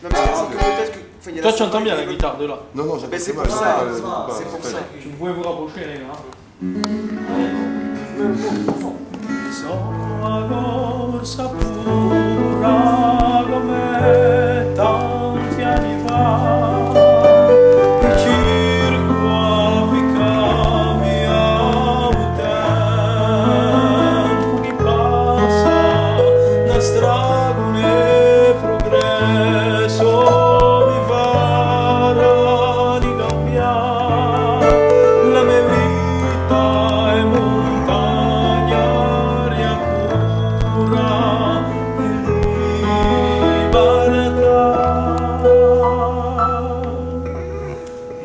Non, mais c'est que peut-être que... Toi, tu entends bien la guitare de là. Non, non, Mais c'est pour ça, c'est pour ça. Tu pouvais vous rapprocher, les gars. Corsa pura come tanti anni fa, il circo apicami a un tempo che passa, da stragone progresso mi farà di cambiare la mia vita è montagna, aria pura e libertà.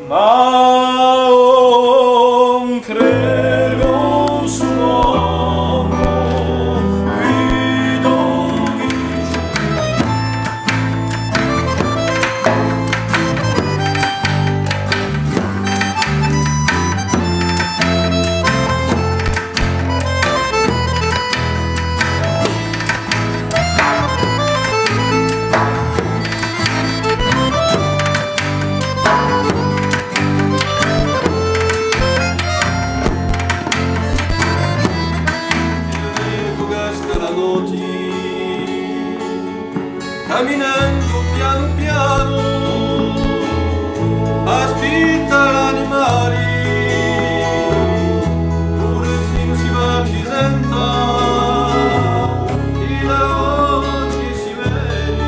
Ma non credo su un uomo guido camminando piano piano, aspetta l'animali, pure se non si va ci senta, e la voce si vede,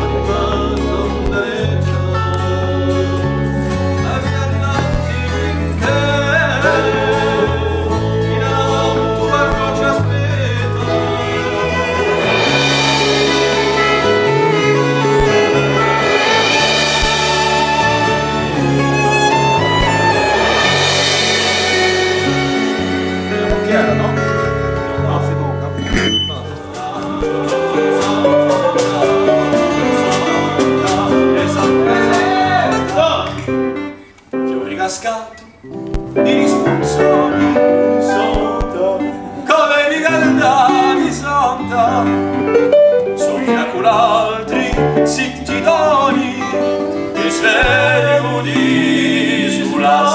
animata ondareggia, la via dinanzi in te, in alto l'arco ci aspetta. Chiaro, no? No, c'est bon. Fiori cascati, di risponsioni sotto, come di caldani santa, soffia con altri zitti doni, e svegli di sulla